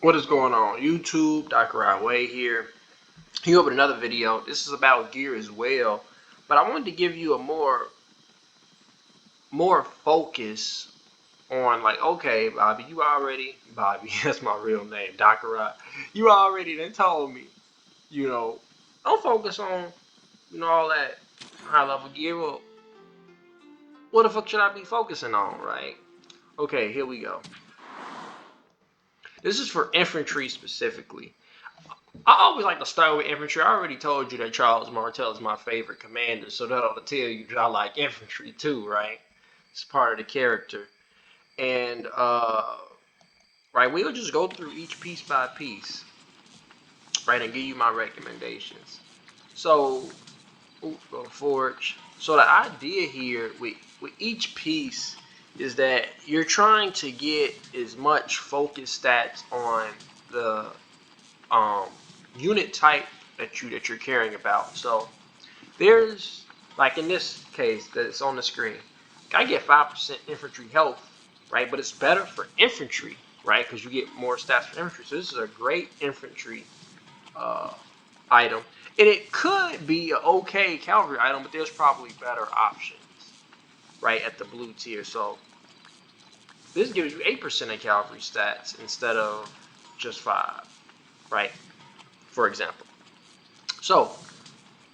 What is going on YouTube? Dr. Way here. Here with another video. This is about gear as well, but I wanted to give you a more focus on, like, okay, Bobby, that's my real name, Dr. You already done told me, don't focus on, all that high level gear. Well, what the fuck should I be focusing on, right? Okay, here we go. This is for infantry specifically. I always like to start with infantry. I already told you that Charles Martel is my favorite commander, so that ought to tell you that I like infantry too, right? It's part of the character. And, right, we'll just go through each piece by piece, right, and give you my recommendations. So, Forge. So the idea here with each piece is that you're trying to get as much focus stats on the unit type that you're caring about. So there's, like in this case that's on the screen, I get 5% infantry health, right? But it's better for infantry, right? Because you get more stats for infantry. So this is a great infantry item. And it could be an okay cavalry item, but there's probably better options, right, at the blue tier. So this gives you 8% of cavalry stats instead of just 5, right? For example. So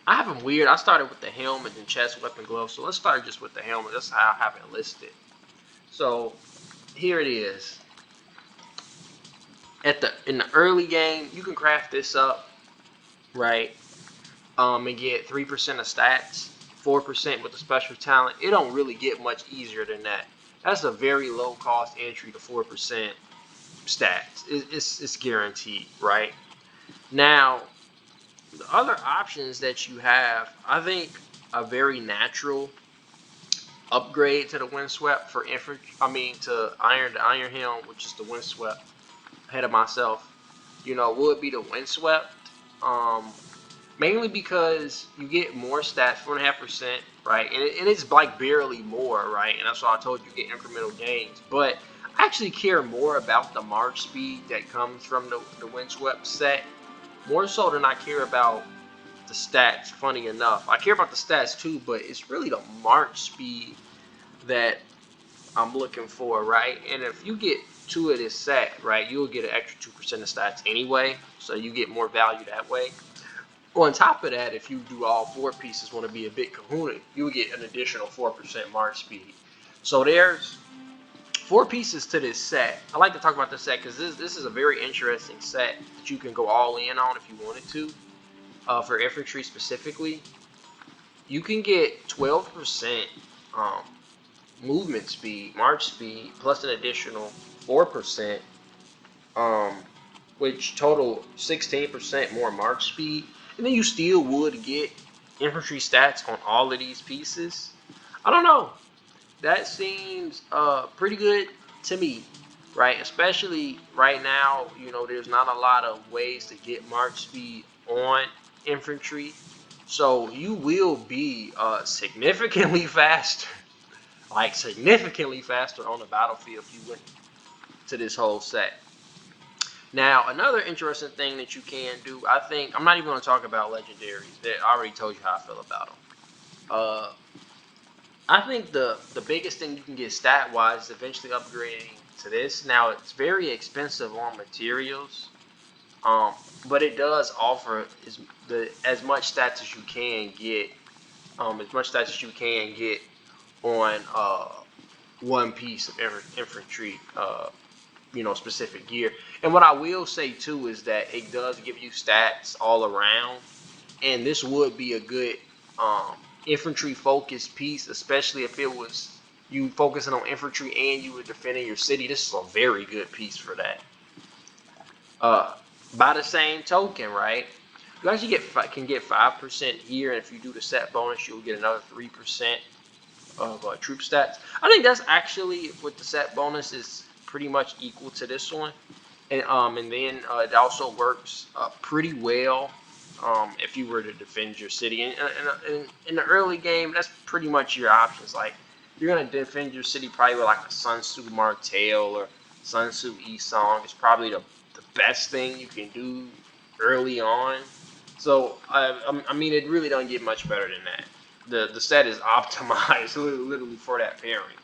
I have them weird. I started with the helmet and chest weapon gloves. So let's start just with the helmet. That's how I have it listed. So here it is. In the early game, you can craft this up, right? And get 3% of stats, 4% with the special talent. It don't really get much easier than that. That's a very low cost entry to 4% stats. It's guaranteed, right? Now, the other options that you have, I think a very natural upgrade to the windswept for infantry. To the Iron Helm, which is the windswept. Ahead of myself, would be the windswept. Mainly because you get more stats, 4.5%, right? And it's like barely more, right? And that's why I told you get incremental gains. But I actually care more about the march speed that comes from the windswept set, more so than I care about the stats. Funny enough, I care about the stats too, but it's really the march speed that I'm looking for, right? And if you get 2 of this set, right, you'll get an extra 2% of stats anyway, so you get more value that way. On top of that, if you do all 4 pieces, want to be a bit kahuna, you will get an additional 4% march speed. So there's 4 pieces to this set. I like to talk about this set because this is a very interesting set that you can go all in on if you wanted to. For infantry specifically, you can get 12% movement speed, march speed, plus an additional 4%, which total 16% more march speed. And then you still would get infantry stats on all of these pieces. I don't know. That seems pretty good to me, right? Especially right now, there's not a lot of ways to get march speed on infantry. So you will be significantly faster, like significantly faster on the battlefield if you went to this whole set. Now, another interesting thing that you can do, I think, I'm not even going to talk about legendaries. I already told you how I feel about them. I think the biggest thing you can get stat-wise is eventually upgrading to this. Now, it's very expensive on materials, but it does offer as much stats as you can get, on one piece of infantry, specific gear. And what I will say too is that it does give you stats all around, and this would be a good infantry focused piece, especially if it was you focusing on infantry and you were defending your city. This is a very good piece for that. By the same token, right, you actually can get 5% here, and if you do the set bonus, you'll get another 3% of troop stats. I think that's actually, with the set bonus, is pretty much equal to this one, and then it also works pretty well if you were to defend your city. And in the early game, that's pretty much your options. Like, you're gonna defend your city probably with like a Sun Tzu Martel or Sun Tzu Isong. It's probably the best thing you can do early on. So I mean, it really don't get much better than that. The set is optimized literally for that pairing.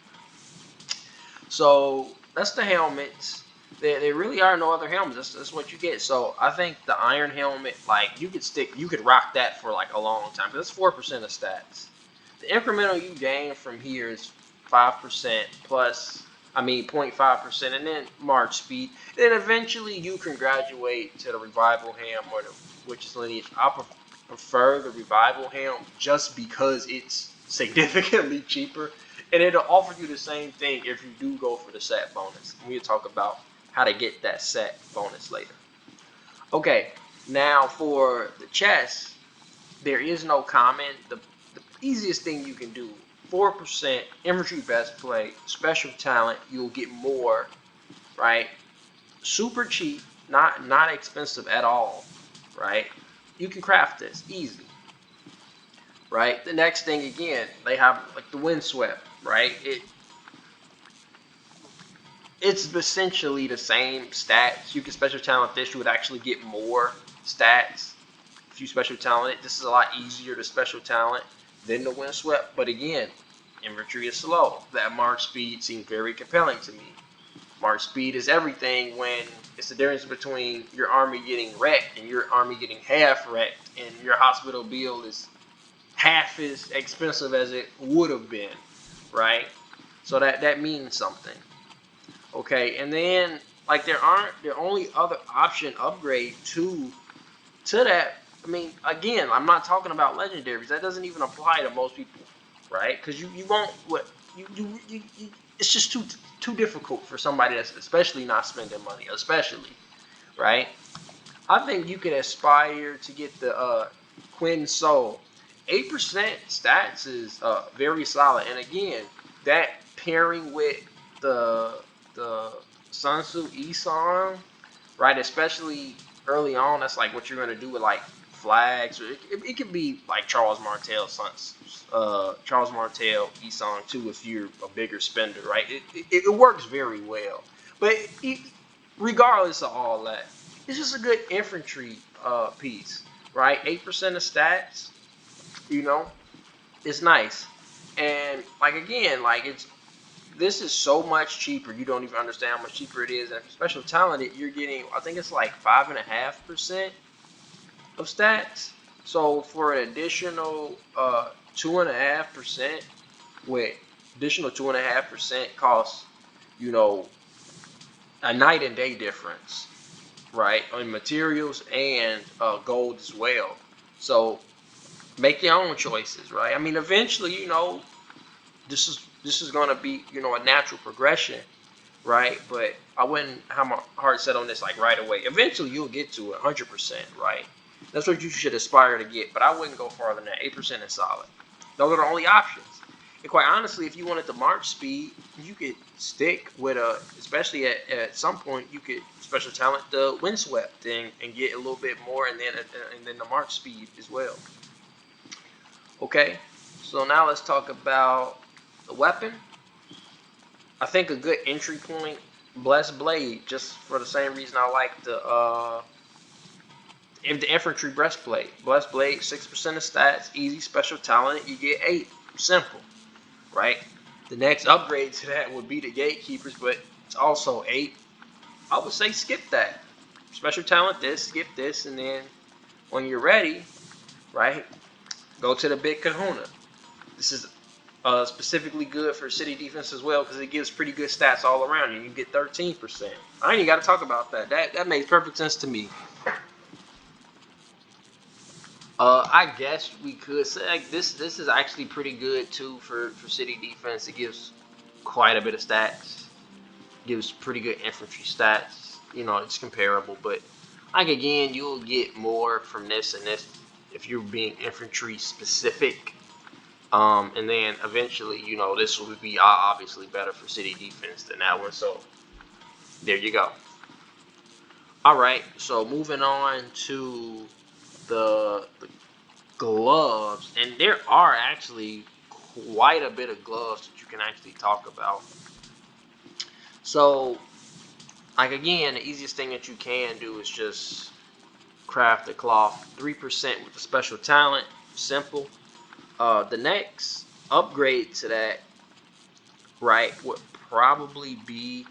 So that's the helmets. There really are no other helmets. That's what you get. So I think the iron helmet, like you could rock that for like a long time. That's 4% of stats. The incremental you gain from here is 5% plus. I mean 0.5%, and then March speed. Then eventually you can graduate to the revival helm or the witch's lineage. I prefer the revival helm just because it's significantly cheaper, and it'll offer you the same thing if you do go for the set bonus. We'll talk about how to get that set bonus later. Okay, now for the chest, there is no common. The easiest thing you can do, 4% infantry best play, special talent, you'll get more, right? Super cheap, not expensive at all, right? You can craft this easy, right? The next thing again, they have like the windswept, right? It's essentially the same stats. You can special talent this, you would actually get more stats if you special talent it. This is a lot easier to special talent than the windswept, but again, infantry is slow. That march speed seems very compelling to me. March speed is everything when it's the difference between your army getting wrecked and your army getting half wrecked, and your hospital bill is half as expensive as it would have been, right? So that means something. Okay, and then like the only other option upgrade to that. I mean, again, I'm not talking about legendaries. That doesn't even apply to most people, right? Because you won't what you it's just too difficult for somebody that's especially not spending money, especially, right? I think you can aspire to get the Quinn Soul. 8% stats is very solid, and again, that pairing with the Sun Tzu Isong, right? Especially early on, that's like what you're gonna do with like flags, or it could be like Charles Martel, Charles Martel, Isong too, if you're a bigger spender, right? It works very well, but regardless of all that, it's just a good infantry piece, right? 8% of stats, you know, it's nice, and like again, like this is so much cheaper. You don't even understand how much cheaper it is. And if you're special talented, you're getting, I think it's like 5.5% of stats. So for an additional 2.5%, with additional 2.5% costs, you know, a night and day difference, right, on materials and gold as well. So make your own choices, right? I mean, eventually, you know, this is going to be, you know, a natural progression, right? But I wouldn't have my heart set on this like right away. Eventually, you'll get to 100%, right? That's what you should aspire to get. But I wouldn't go farther than that. 8% is solid. Those are the only options. And quite honestly, if you wanted the march speed, you could stick with especially at some point, you could special talent the windswept thing and get a little bit more, and then the march speed as well. Okay, so now let's talk about the weapon. I think a good entry point, Blessed Blade, just for the same reason I like the infantry breastplate. Blessed Blade, 6% of stats, easy special talent, you get 8. Simple, right? The next upgrade to that would be the Gatekeepers, but it's also 8. I would say skip that. Special talent this, skip this, and then when you're ready, right, go to the Big Kahuna. This is specifically good for city defense as well because it gives pretty good stats all around you. You get 13%. I ain't even got to talk about that. That makes perfect sense to me. I guess we could say like this is actually pretty good too for city defense. It gives quite a bit of stats. Gives pretty good infantry stats. You know, it's comparable, but like again, you'll get more from this and this if you're being infantry specific. And then eventually, you know, this will be obviously better for city defense than that one. So there you go. All right. So moving on to the gloves, and there are actually quite a bit of gloves that you can actually talk about. So Like again, the easiest thing that you can do is just craft the cloth. 3% with the special talent. Simple. The next upgrade to that, right, would probably be,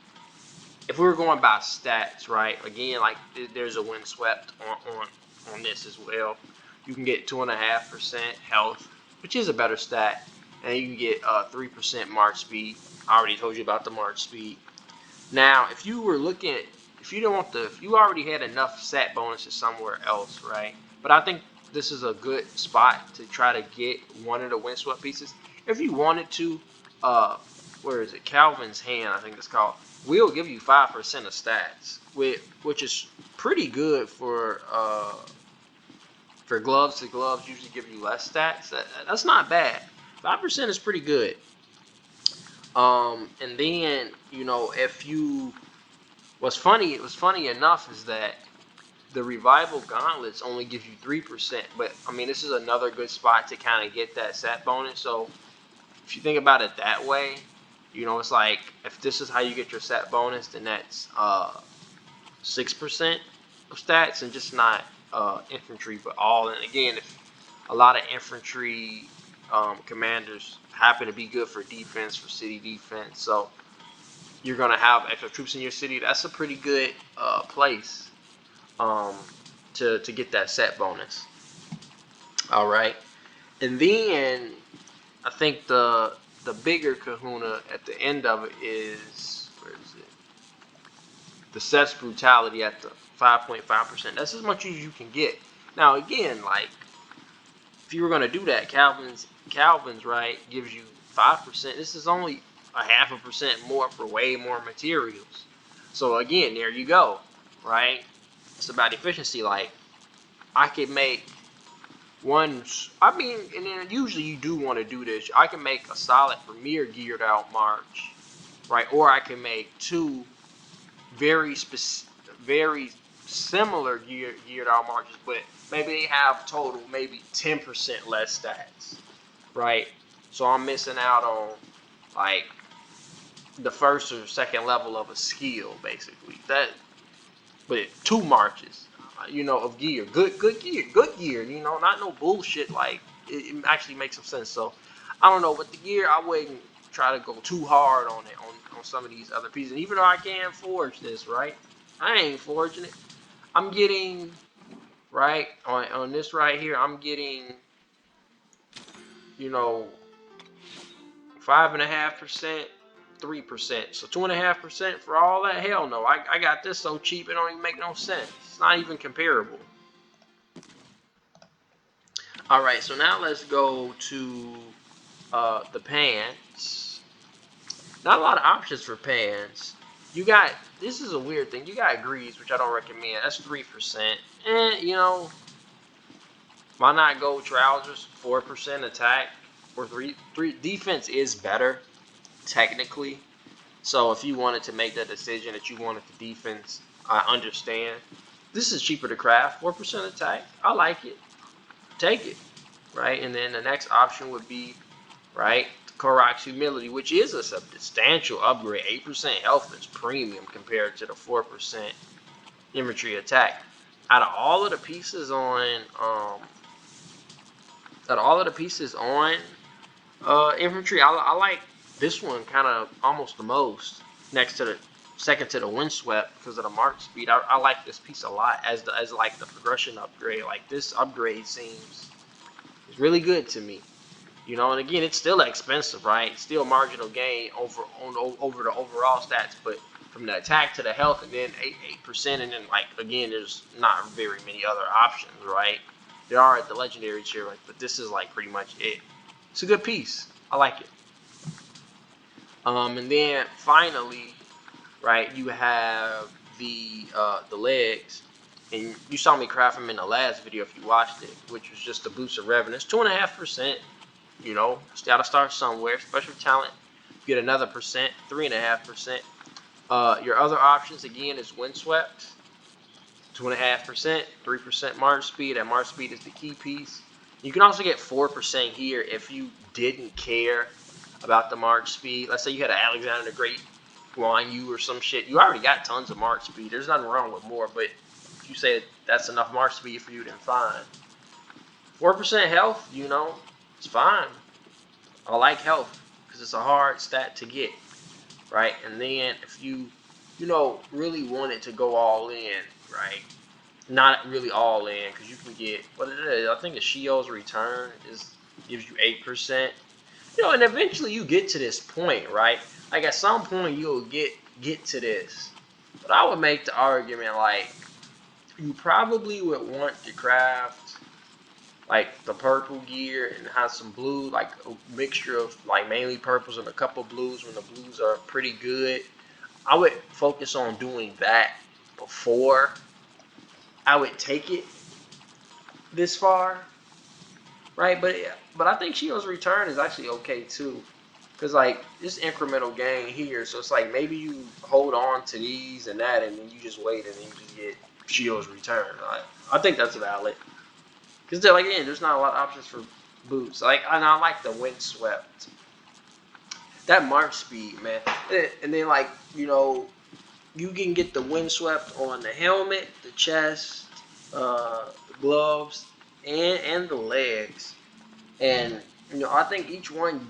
if we were going by stats, right? Again, like there's a windswept on this as well. You can get 2.5% health, which is a better stat, and you can get 3% march speed. I already told you about the march speed. Now, if you were looking at, if you don't want the, if you already had enough stat bonuses somewhere else, right? But I think this is a good spot to try to get one of the windswept pieces. If you wanted to, where is it? Calvin's Hand, I think it's called. Will give you 5% of stats, which is pretty good for gloves. The gloves usually give you less stats. That's not bad. 5% is pretty good. And then, you know, if you, what's funny enough is that the revival gauntlets only give you 3%, but I mean, this is another good spot to kind of get that stat bonus. So if you think about it that way, you know, it's like, if this is how you get your stat bonus, then that's 6% of stats, and just not infantry, but all. And again, if a lot of infantry commanders happen to be good for defense, for city defense, so you're gonna have extra troops in your city. That's a pretty good place to get that set bonus. All right, and then I think the bigger kahuna at the end of it is, where is it? The sets brutality at the 5.5%. That's as much as you can get. Now again, like, if you were gonna do that, Calvin's right gives you 5%. This is only a 0.5% more for way more materials. So again, there you go, right? It's about efficiency. Like, I could make one, I mean, and then usually you do want to do this. I can make a solid premier geared out march, right? Or I can make two very similar geared out marches, but maybe they have total maybe 10% less stats, right? So I'm missing out on like the first or second level of a skill, basically. That, but two marches, you know, of gear, good gear, you know, not no bullshit. Like, it actually makes some sense. So I don't know, with the gear, I wouldn't try to go too hard on it on some of these other pieces. And even though I can forge this, right, I ain't forging it. I'm getting, right, on this right here, I'm getting, you know, 5.5%, 3%. So 2.5% for all that? Hell no. I got this so cheap it don't even make no sense. It's not even comparable. Alright, so now let's go to the pants. Not a lot of options for pants. You got, this is a weird thing. You got greaves, which I don't recommend. That's 3%. You know, why not go trousers? 4% attack, or 3 defense is better technically. So if you wanted to make that decision that you wanted the defense, I understand. This is cheaper to craft. 4% attack. I like it. Take it, right? And then the next option would be, right, Korok's Humility, which is a substantial upgrade. 8% health is premium compared to the 4% infantry attack. Out of all of the pieces on infantry, I like this one kind of almost the most, next to the second to the windswept, because of the march speed. I like this piece a lot as like the progression upgrade. Like, this upgrade seems, it's really good to me, you know. And again, it's still expensive, right? It's still marginal gain over the overall stats, but from the attack to the health, and then 8%, and then, like, again, there's not very many other options, right? There are at the legendary tier, but this is like pretty much it. It's a good piece. I like it. And then finally, right, you have the legs, and you saw me craft them in the last video if you watched it, which was just a boost of revenue. 2.5%. You know, just gotta start somewhere. Special talent, get another percent, 3.5%. Your other options again is windswept, 2.5%, 3% march speed. That march speed is the key piece. You can also get 4% here if you didn't care about the march speed. Let's say you had an Alexander the Great on you or some shit. You already got tons of march speed. There's nothing wrong with more, but if you say that's enough march speed for you, then fine. 4% health, you know, it's fine. I like health because it's a hard stat to get, right? And then if you, you know, really wanted to go all in, right? Not really all in because you can get what it is. I think the Shio's return gives you 8%. You know, and eventually you get to this point, right? Like at some point you'll get to this. But I would make the argument like you probably would want to craft like the purple gear and have some blue, like a mixture of like mainly purples and a couple blues when the blues are pretty good. I would focus on doing that before I would take it this far, right? But I think Shio's return is actually okay too. Cause like this incremental gain here, so it's like maybe you hold on to these and that, and then you just wait, and then you just get Shio's return. I think that's valid. Cause they're like, there's not a lot of options for boots. Like, and I like the windswept, that march speed, man. And then like you can get the windswept on the helmet, the chest, the gloves, and the legs, and I think each one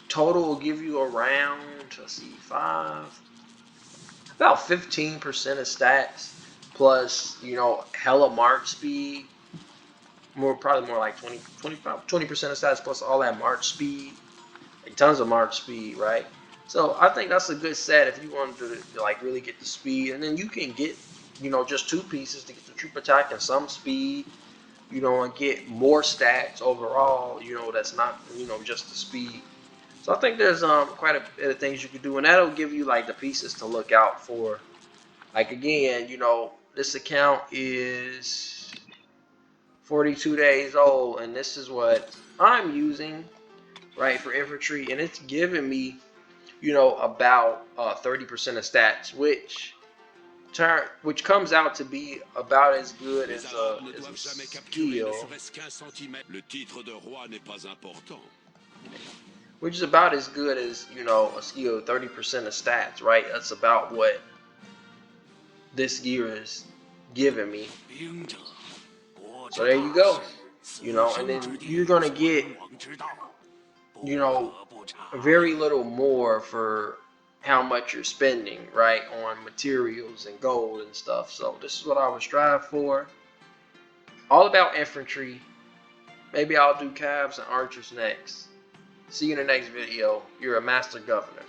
total will give you around, let's see, about 15% of stats plus, hella march speed. Probably more like 20% of stats plus all that march speed. Like tons of march speed, right? So I think that's a good set if you wanted to like really get the speed. And then you can get, just 2 pieces to get the troop attack and some speed, and get more stats overall, that's not, just the speed. So I think there's quite a bit of things you can do, and that'll give you like the pieces to look out for. Like again, this account is 42 days old, and this is what I'm using, right, for infantry, and it's giving me, about 30% of stats, which comes out to be about as good as a skill. Which is about as good as, a skill, 30% of stats, right? That's about what this gear is giving me. So there you go. And then you're going to get, very little more for how much you're spending, right, on materials and gold and stuff. So this is what I would strive for. All about infantry. Maybe I'll do calves and archers next. See you in the next video. You're a master governor.